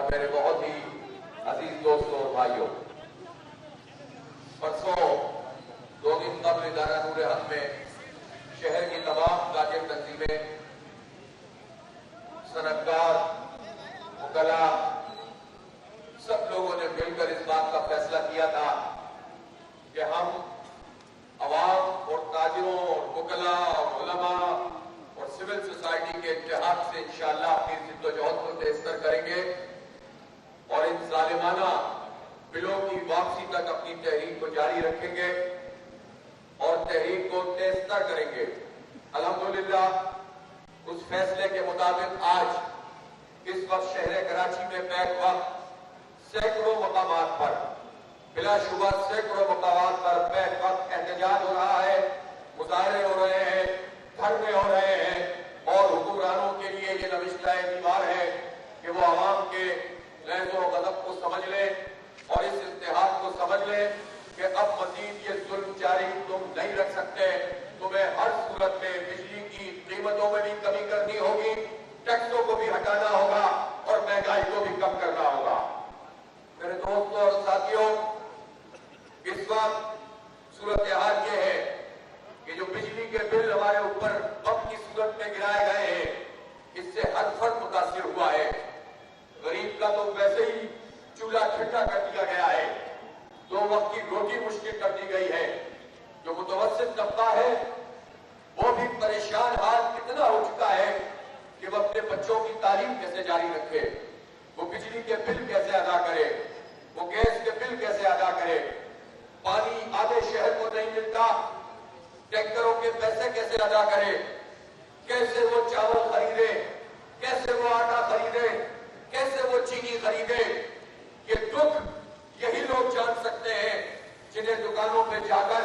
اور میرے بہت ہی عزیز دوستوں اور بھائیوں، پرسوں 2 دن قبل ادارہ نور حق میں شہر کی تمام تاجر تنظیمیں، صنعتکار، وکلاء، سب لوگوں نے مل کر اس بات کا فیصلہ کیا تھا کہ ہم عوام اور تاجروں اور وکلاء اور علماء اور سول سوسائٹی کے اتحاد سے انشاءاللہ اپنی جد و جہد کو تیزتر کریں گے اور ان ظالمانہ بلوں کی واپسی تک اپنی تحریک کو جاری رکھیں گے اور تحریک کو تیزتر کریں گے۔ الحمدللہ اس فیصلے کے مطابق آج اس وقت شہر کراچی میں بیک وقت سینکڑوں مقامات پر، بلا شبہ سینکڑوں مقامات پر بیک وقت احتجاج ہو رہا ہے، مظاہرے ہو رہے ہیں، دھرنے ہو رہے ہیں، اور حکمرانوں کے لیے یہ نوشتہ دیوار ہے کہ وہ عوام کے غیظ و غضب کو سمجھ لیں اور اس اتحاد کو سمجھ لیں کہ اب مزید یہ ظلم جاری تم نہیں رکھ سکتے، تمہیں ہر صورت میں بجلی کی قیمتوں میں بھی کمی کرنی ہوگی، ٹیکسوں کو بھی ہٹانا ہوگا اور مہنگائی کو بھی کم کرنا ہوگا۔ میرے دوستوں اور ساتھیوں، اس وقت صورتحال یہ ہے کہ جو بجلی کے بل ہمارے اوپر بم کی صورت میں گرائے گئے ہیں، اس سے ہر فرد متاثر ہوا ہے۔ غریب کا تو ویسے ہی چولہا ٹھنڈا کر دیا گیا ہے، 2 وقت کی روٹی مشکل کر دی گئی ہے۔ جو متوسط طبقہ ہے وہ بھی پریشان حال اتنا ہو چکا ہے کہ وہ اپنے بچوں کی تعلیم کیسے جاری رکھے، وہ بجلی کے بل کیسے ادا کرے، وہ گیس کے بل کیسے ادا کرے، پانی آدھے شہر کو نہیں ملتا، ٹینکروں کے پیسے کیسے ادا کرے، کیسے وہ چاول خریدے، کیسے وہ آٹا خریدے، کیسے وہ چینی خریدے۔ یہ دکھ یہی لوگ جان سکتے ہیں جنہیں دکانوں پہ جا کر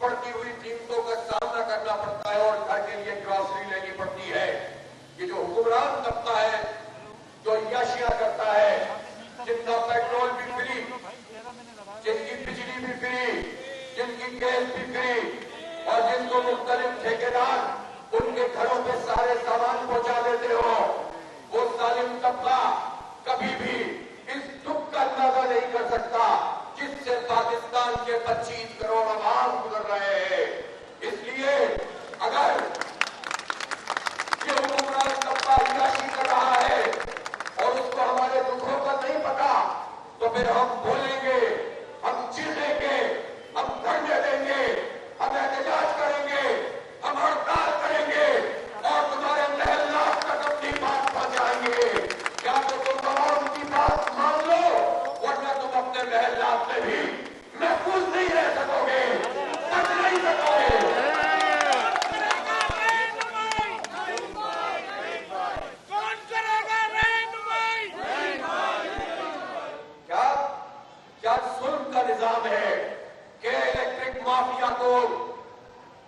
بڑھتی ہوئی قیمتوں کا سامنا کرنا پڑتا ہے اور گھر کے لیے گروسری لینی پڑتی ہے۔ یہ جو حکمران طبقہ ہے، جو عیاشیاں کرتا ہے، جن کا پیٹرول بھی فری، جن کی بجلی بھی فری، جن کی گیس بھی فری، اور جن کو مختلف ٹھیکیدار ان کے گھروں پہ سارے سامان پہنچا دیتے ہو، وہ ظالم طبقہ کبھی بھی اس دکھ کا اندازہ نہیں کر سکتا جس سے پاکستان کے 25 کروڑ عوام گزر رہے ہیں۔ اس لیے اگر یہ حکمران طبقہ عیاشی کر رہا ہے اور اس کو ہمارے دکھوں کا نہیں پتا، تو پھر ہم بولیں گے، ہم چیخیں گے، ہم دھرنے دیں گے، ہم احتجاج کریں گے، ہم ہڑتال کریں گے اور تمہارے محلات تک اپنی بات پہنچائیں گے۔ یا تو تم عوام کی بات مان لو ورنہ تم اپنے محلات میں بھی محفوظ نہیں رہ سکو گے، بچ نہیں سکو گے۔ کیا ظلم کا نظام ہے کہ الیکٹرک مافیا کو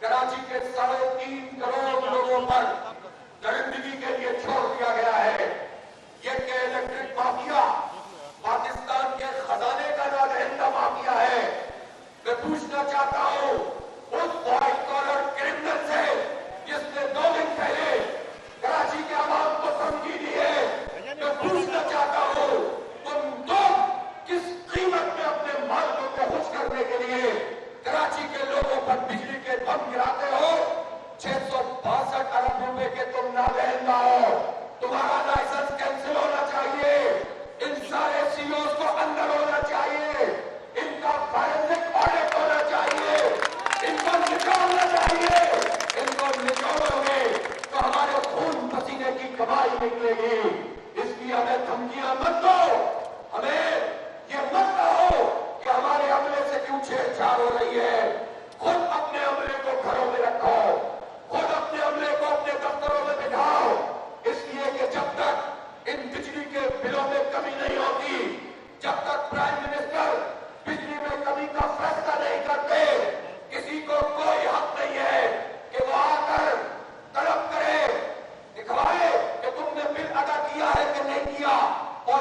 کراچی کے 3.5 کروڑ لوگوں پر درندگی کے لیے چھوڑ دیا گیا ہے؟ یہ کہ الیکٹرک مافیا پاکستان کے خزانے کا نادہندہ مافیا ہے۔ میں پوچھنا چاہتا ہوں اس وائٹ کالر کرمنل سے جس نے 2 دن پہلے کراچی کے عوام کو دھمکی دی ہے، میں پوچھنا چاہتا ہوں تم کس قیمت میں اپنے مالکوں کو خوش کرنے کے لیے کراچی کے لوگوں پر بجلی کے بم گراتے ہو؟ 662 ارب روپے کے تم نادہندہ ہو، تمہارا لائسنس کینسل ہونا چاہیے، ان سارے سی اوز کو اندر ہونا چاہیے، ان کا فورینسک آڈٹ ہونا چاہیے، ان کو نکالنا چاہیے۔ ان کو نکالو گے تو ہمارے خون پسینے کی کمائی نکلے گی۔ اس کی ہمیں دھمکیاں مت دو، ہمیں یہ مت کہو کہ ہمارے عملے سے کیوں چھیڑ چھاڑ ہو رہی ہے۔ خود اپنے عملے کو گھروں میں رکھو، خود اپنے عملے کو اپنے دفتروں میں بٹھاؤ، اس لیے کہ جب تک ان بجلی کے بلوں میں کمی نہیں ہوتی، جب تک پرائم منسٹر بجلی میں کمی کا فیصلہ نہیں کرتے، کسی کو کوئی حق نہیں ہے کہ وہ آ کر طلب کرے، دکھوائے کہ تم نے بل ادا کیا ہے کہ نہیں کیا، اور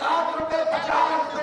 ₹7.50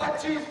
25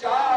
4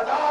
1000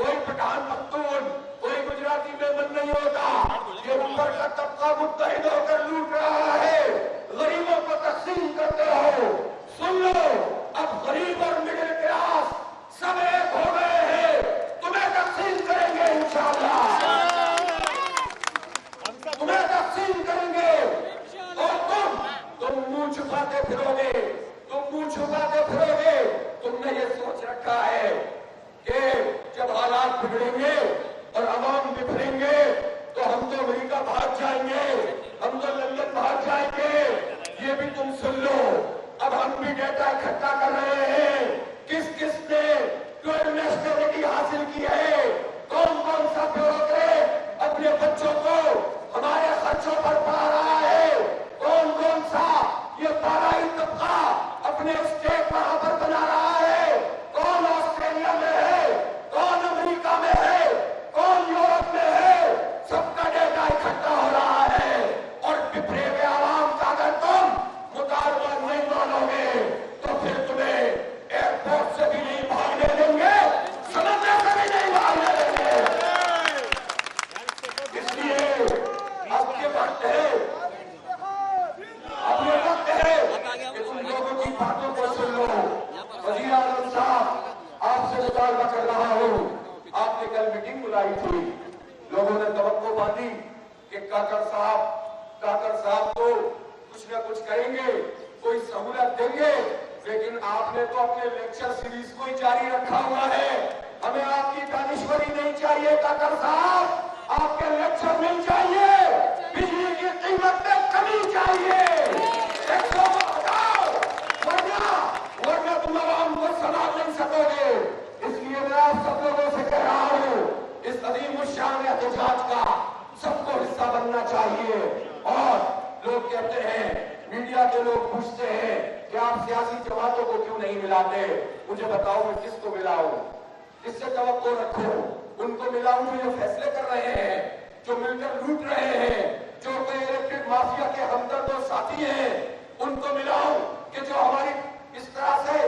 کوئی پٹھان پختون، کوئی گجراتی میں من نہیں ہوتا. یہ اوپر کا طبقہ متحد ہو کر لوٹ رہا ہے. غریبوں کو تقسیم کرتے ہو. سن لو، اب غریب اور مڈل کلاس سب ایک ہو گئے ہیں. تمہیں تقسیم کریں گے انشاءاللہ، تمہیں تقسیم کریں گے. اور تم منہ چھپاتے پھرو گے، تم منہ چھپاتے پھرو گے. تم نے یہ سوچ رکھا ہے کہ جب حالات بگڑیں گے اور عوام بکھریں گے تو ہم تو امریکہ بھاگ جائیں گے، ہم تو لندن بھاگ جائیں گے. یہ بھی تم سن لو، اب ہم بھی ڈیٹا اکٹھا کر رہے ہیں. کس کس نے نیشنلٹی حاصل کی ہے، کون کون سا بیوروکریٹ اپنے بچوں کو ہمارے خرچوں پر پڑھا رہا ہے، کون کون سا یہ بالائی طبقہ اپنے اسٹیٹ وہاں پر بنا رہا ہے، کون آسٹریلیا میں ہے، کون امریکہ میں ہے، کون یورپ میں ہے. سب کا ڈیٹا اکٹھا ہو رہا ہے. اور بکھرے ہوئے عوام کا اگر تم مطالبہ نہیں مانو گے تو پھر تمہیں ایئرپورٹ سے بھی نہیں بھاگنے دیں گے، سمندر سے بھی نہیں بھاگنے دیں گے. اس لیے اب یہ وقت ہے، اب یہ وقت ہے کہ تم لوگوں کی باتوں کو سن لو. وزیر اعظم صاحب، آپ سے مطالبہ کر رہا ہوں، آپ نے کل میٹنگ بلائی تھی. لوگوں نے توقع باندھی کہ کاکڑ صاحب تو کچھ نہ کچھ کریں گے، کوئی سہولت دیں گے. لیکن آپ نے تو اپنے لیکچر سیریز کو ہی جاری رکھا ہوا ہے. ہمیں آپ کی دانشوری نہیں چاہیے کاکڑ صاحب، آپ کے لیکچر نہیں چاہیے. بجلی کی قیمت میں کمی چاہیے. ٹیکسوں کو ہٹاؤ، ورنہ تم عوام کو سنبھال نہیں سکو گے. اس لیے میں آپ سب لوگوں سے کہہ رہا ہوں، اس عظیم الشان احتجاج کا سب کو حصہ بننا چاہیے. اور لوگ کہتے ہیں، میڈیا کے لوگ پوچھتے ہیں کہ آپ سیاسی جماعتوں کو کیوں نہیں ملاتے. مجھے بتاؤ میں کس کو ملاؤں، کس سے توقع رکھوں. ان کو ملاؤں جو یہ فیصلے کر رہے ہیں، جو مل کر لوٹ رہے ہیں، جو کوئی الیکٹرک مافیا کے ہمدرد اور ساتھی ہیں. ان کو ملاؤں کہ جو ہماری اس طرح سے